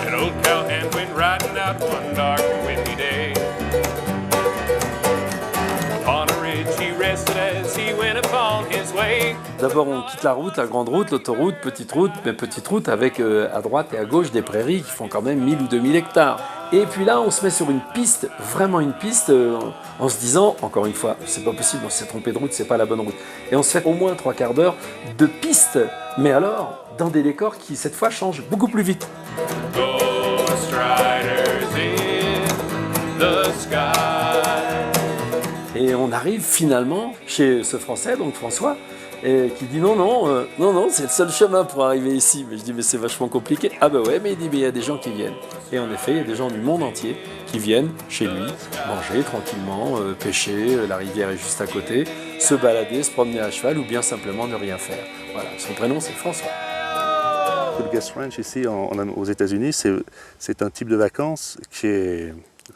That old cowhand went riding out one dark and windy day. Upon a ridge he rested as he went upon his way. D'abord, on quitte la route, la grande route, l'autoroute, mais petite route avec à droite et à gauche des prairies qui font quand même 1000 ou 2000 hectares. Et puis là, on se met sur une piste, vraiment une piste, en se disant, encore une fois, c'est pas possible, on s'est trompé de route, c'est pas la bonne route. Et on se fait au moins 3/4 d'heure de piste, mais alors, dans des décors qui, cette fois, changent beaucoup plus vite. Ghost riders in the sky. Et on arrive finalement chez ce Français, donc François, et qui dit non, c'est le seul chemin pour arriver ici. Mais je dis, mais c'est vachement compliqué. Ah bah ouais, mais il dit, mais il y a des gens qui viennent. Et en effet, il y a des gens du monde entier qui viennent chez lui, manger tranquillement, pêcher, la rivière est juste à côté, se balader, se promener à cheval ou bien simplement ne rien faire. Voilà, son prénom c'est François. Le guest ranch ici aux États-Unis, c'est un type de vacances qui est,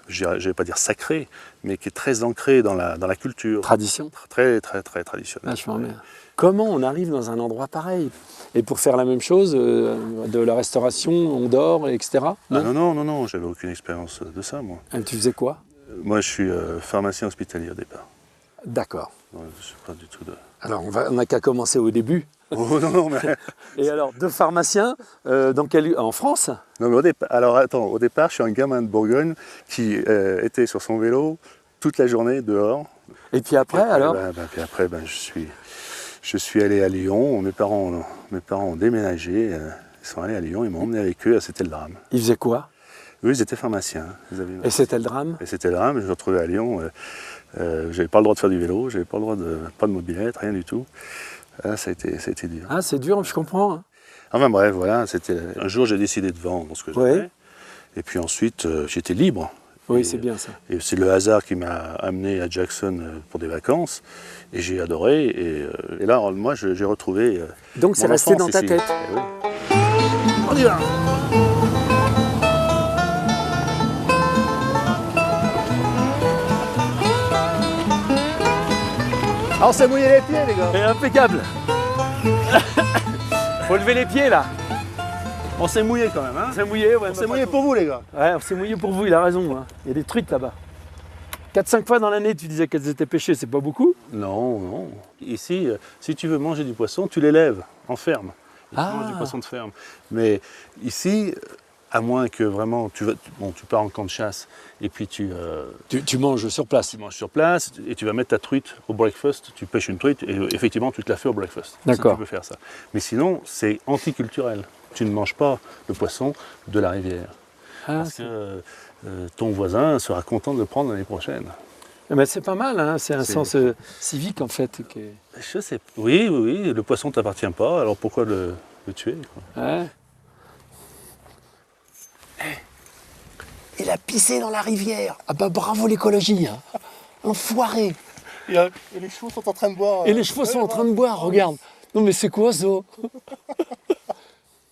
je ne vais pas dire sacré, mais qui est très ancré dans la culture. Tradition. Très traditionnelle. Vachement bien. Comment on arrive dans un endroit pareil? Et pour faire la même chose, de la restauration, on dort, etc. Non, j'avais aucune expérience de ça, moi. Et tu faisais quoi? Moi, je suis pharmacien hospitalier au départ. D'accord. Ouais, je suis pas du tout de... Alors, on n'a qu'à commencer au début. Oh non, mais... Et alors, de pharmacien, en France? Non, mais au départ, je suis un gamin de Bourgogne qui était sur son vélo toute la journée dehors. Et puis après, alors? Puis après, je suis allé à Lyon. Mes parents ont déménagé. Ils sont allés à Lyon, ils m'ont emmené avec eux. C'était le drame. Ils faisaient quoi? Eux, ils étaient pharmaciens. Et c'était le drame? Et c'était le drame. Je me retrouvais à Lyon. J'avais pas le droit de faire du vélo, j'avais pas le droit pas de mobilette, rien du tout. Ça a été dur. Ah, c'est dur, je comprends. Hein. Enfin bref, voilà. Un jour, j'ai décidé de vendre ce que j'avais. Ouais. Et puis ensuite, j'étais libre. Oui, c'est bien ça. Et c'est le hasard qui m'a amené à Jackson pour des vacances. Et j'ai adoré. Et là, moi, j'ai retrouvé. Donc c'est resté dans ta tête. Eh oui. On y va. Alors, on s'est mouillé les pieds, les gars. Et impeccable. Faut lever les pieds, là. On s'est mouillé quand même, hein. On s'est mouillé, ouais. On s'est mouillé pour vous, les gars. Ouais, on s'est mouillé pour vous, il a raison. Hein. Il y a des truites là-bas. 4-5 fois dans l'année, tu disais qu'elles étaient pêchées, c'est pas beaucoup? Non. Ici, si tu veux manger du poisson, tu l'élèves en ferme. Et tu manges du poisson de ferme. Mais ici, à moins que vraiment, tu pars en camp de chasse et puis tu manges sur place. Tu manges sur place et tu vas mettre ta truite au breakfast. Tu pêches une truite et effectivement, tu te la fais au breakfast. D'accord. Tu peux faire ça. Mais sinon, c'est anticulturel. Tu ne manges pas le poisson de la rivière. Parce que ton voisin sera content de le prendre l'année prochaine. Mais c'est pas mal, hein. C'est un sens civique en fait. Je sais. Oui, le poisson ne t'appartient pas, alors pourquoi le tuer, quoi. Ouais. Il a pissé dans la rivière. Ah bah bravo l'écologie, hein. Enfoiré. Et les chevaux sont en train de boire. Et les chevaux sont en train de boire, regarde. Non mais c'est quoi ça?